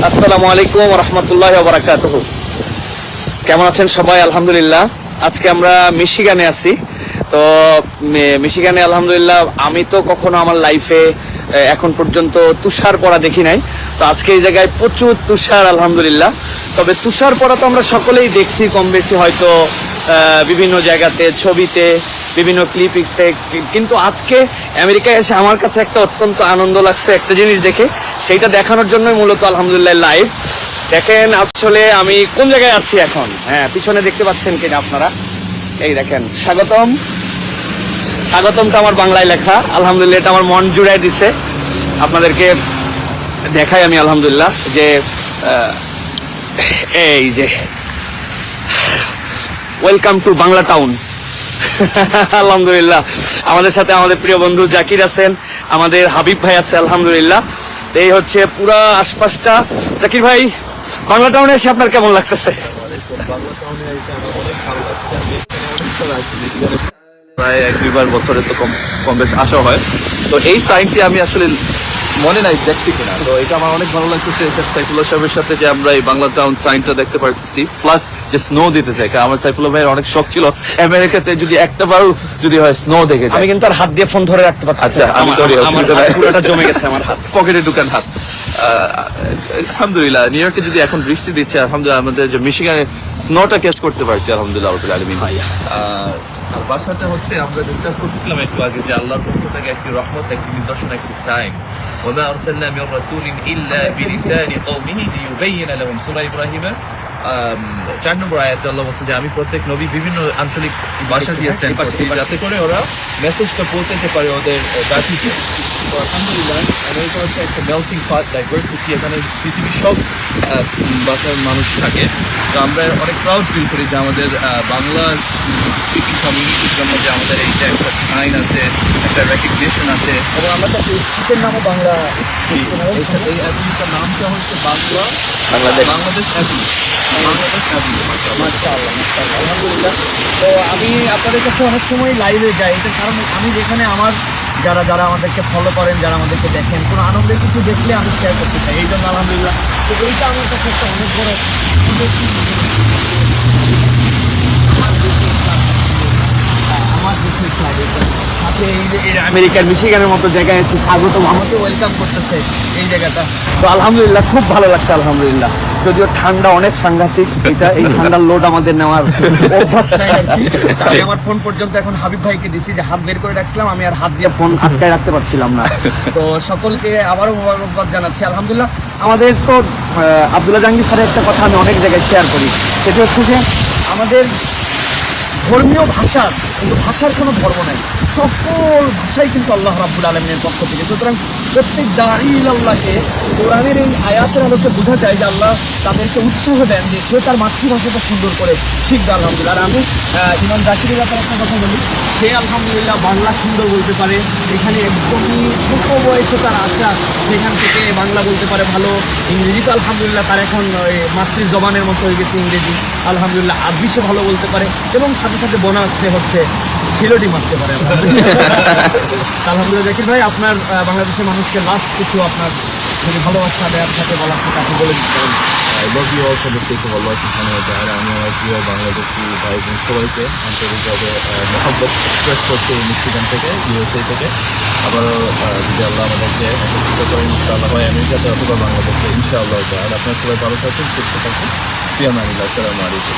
আসসালামু আলাইকুম ওয়া রাহমাতুল্লাহি ওয়া বারাকাতুহু। কেমন আছেন সবাই? আলহামদুলিল্লাহ। আজকে আমরা মিশিগানে আছি। তো মিশিগানে আলহামদুলিল্লাহ আমি তো কখনো আমার লাইফে এখন পর্যন্ত তুষার পড়া দেখি নাই। তো আজকে এই জায়গায় প্রচুর তুষার আলহামদুলিল্লাহ। তবে তুষার পড়া তো আমরা সকলেই দেখছি কম বেশি, হয়তো বিভিন্ন জায়গাতে, ছবিতে, বিভিন্ন ক্লিপিংসে। কিন্তু আজকে আমেরিকায় এসে আমার কাছে একটা অত্যন্ত আনন্দ লাগছে একটা জিনিস দেখে, সেইটা দেখানোর জন্যই মূলত আলহামদুলিল্লাহ লাইভ। দেখেন আসলে আমি কোন জায়গায় আছি এখন। হ্যাঁ, পিছনে দেখতে পাচ্ছেন কিনা আপনারা? এই দেখেন, স্বাগতম। স্বাগতমটা আমার বাংলায় লেখা। আলহামদুলিল্লাহ, এটা আমার মন জুড়াই দিছে। আপনাদেরকে দেখাই আমি আলহামদুলিল্লাহ যে এই যে ওয়েলকাম টু বাংলা টাউন। আলহামদুলিল্লাহ আমাদের সাথে আমাদের প্রিয় বন্ধু জাকির আছেন, আমাদের হাবিব ভাই আছে আলহামদুলিল্লাহ। এই হচ্ছে পুরা আশপাশটা। জাকির ভাই, বাংলা টাউনে এসে আপনার কেমন লাগতেছে? প্রায় 1-2 বছরে তো কম বেশ আসা হয়। তো এই সাইনটি আমি আসলে মনে নাই দেখছি কিনা, তো এটা আমার অনেক ভালো লাগতেছে সাইফুল্লাহ সাহেবের সাথে যে আমরা এই বাংলা টাউন সাইনটা দেখতে পাচ্ছি, প্লাস যে স্নো দিতে চাই। আমার সাইফুল্লাহ ভাইয়ের অনেক শখ ছিল আমেরিকাতে যদি একটা বারও যদি হয় স্নো দেখে। আমি কিন্তু আর হাত দিয়ে ফোন ধরে রাখতে পারছি। আচ্ছা, আমি আমার পুরোটা জমে গেছে আমার হাত, পকেটে ঢুকান হাত। আলহামদুলিল্লাহ নিউ ইয়র্কে যদি এখন বৃষ্টি দিচ্ছে, আলহামদুলিল্লাহ আমাদের যে মিশিগানে স্নোটা ক্যাচ করতে পারছি আলহামদুলিল্লাহ রাব্বুল আলামিন। আর ভাষাটা হচ্ছে আমরা ডিসকাস করতেছিলাম একটু আগে যে আল্লাহর পক্ষ থেকে একটি রহমত, একটি নিদর্শন, একটি সাইন। ওয়া আরসালনা মির রাসূলিন ইল্লা বিলিসানি কওমিহি লিয়ুবাইয়িনা লাহুম। সূরা ইব্রাহিম 4 নম্বর আয়াতে আল্লাহ বলছেন যে আমি প্রত্যেক নবী বিভিন্ন আঞ্চলিক ভাষা দিয়ে সেন্ড করছি, যাতে করে ওরা মেসেজটা পৌঁছাতে পারে ওদের জাতিকে। তো আলহামদুলিল্লাহ আমেরিকা হচ্ছে একটা মেল্টিং পট, ডাইভার্সিটি। এখানে পৃথিবীর সব ভাষার মানুষ থাকে। তো আমরা অনেক প্রাউড ফিল করি যে আমাদের বাংলা স্পিকিং কমিউনিটির জন্য যে আমাদের এই যে একটা সাইন আছে, একটা রেকগনিশন আছে, এবং আমরা তো স্পিকের নামও বাংলা। এই অ্যাভিনিউটার নামটা হচ্ছে বাংলাদেশ অ্যাভিনিউ। মাশাআল্লাহ, আলহামদুলিল্লাহ। তো আমি আপনাদের কাছে অনেক সময় লাইভে যাই, এটার কারণ আমি যেখানে আমার যারা আমাদেরকে ফলো করেন, যারা আমাদেরকে দেখেন, কোনো আনন্দের কিছু দেখলে আমি শেয়ার করতে চাই, এই জন্য আলহামদুলিল্লাহ। তো এইটা আমার কাছে একটা অনেক বড় আমেরিকার মিশিগানের মতো জায়গায় এসে স্বাগতম, আমাকে ওয়েলকাম করতেছে এই জায়গাটা। তো আলহামদুলিল্লাহ খুব ভালো লাগছে আলহামদুলিল্লাহ। যদিও ঠান্ডা অনেক সাংঘাতিক, এটা এই ঠান্ডার লোড আমাদের নেওয়ার অভ্যাস নাই আর কি। আমি আমার ফোন পর্যন্ত এখন হাবিব ভাইকে দিছি, যে হাত বের করে রাখছিলাম, আমি আর হাত দিয়ে ফোন আটকায় রাখতে পারছিলাম না। তো সকলকে আবারও মোবারকবাদ জানাচ্ছি আলহামদুলিল্লাহ। আমাদের তো আব্দুল্লাহ জাহাঙ্গীর স্যারের একটা কথা আমি অনেক জায়গায় শেয়ার করি, সেটা হচ্ছে যে আমাদের ধর্মীয় ভাষা আছে, কিন্তু ভাষার কোনো ধর্ম নাই। সকল ভাষাই কিন্তু আল্লাহ রাব্বুল আলামিনের পক্ষ থেকে। সুতরাং প্রত্যেক দাঈ ইলাল্লাহকে কোরআনের এই আয়াতের আলোকে বোঝা যায় যে আল্লাহ তাদেরকে উৎসাহ দেন যে সে তার মাতৃভাষাটা সুন্দর করে শিখবে আলহামদুলিল্লাহ। আর আমি ইমাম জাকিরের ব্যাপারে একটা কথা বলি, সে আলহামদুলিল্লাহ বাংলা সুন্দর বলতে পারে। এখানে একদমই ছোট বয়সে তার আশা, সেখান থেকে বাংলা বলতে পারে ভালো। ইংরেজি তো আলহামদুলিল্লাহ তার এখন মাতৃ জবানের মতো হয়ে গেছে ইংরেজি আলহামদুলিল্লাহ। আরবি সে ভালো বলতে পারে, এবং সাথে সাথে বোনাস সে হচ্ছে সিলোডি মারতে পারে আলহামদুলিল্লাহ। জাকির ভাই, আপনার বাংলাদেশের মানুষকে লাস্ট কিছু আপনার যদি ভালোবাসা দেওয়ার সাথে বলার সাথে আপনি বলে দিতে পারেন। I love you all for the sake of Allah subhanahu wa ta'ala. আমি আমার প্রিয় বাংলাদেশি ভাই বোন সবাইকে আন্তরিকভাবে মহব্বত এক্সপ্রেস করছি মিশিগান থেকে, USA থেকে। আবারও যদি আল্লাহ আমাদেরকে একত্রিত করেন ইনশাআল্লাহ, হয় আমেরিকাতে অথবা বাংলাদেশে ইনশাআল্লাহ। আর আপনার সবাই ভালো থাকুন, সুস্থ থাকুন। প্রিয় মানিল্লাহ, আসসালামু আলাইকুম।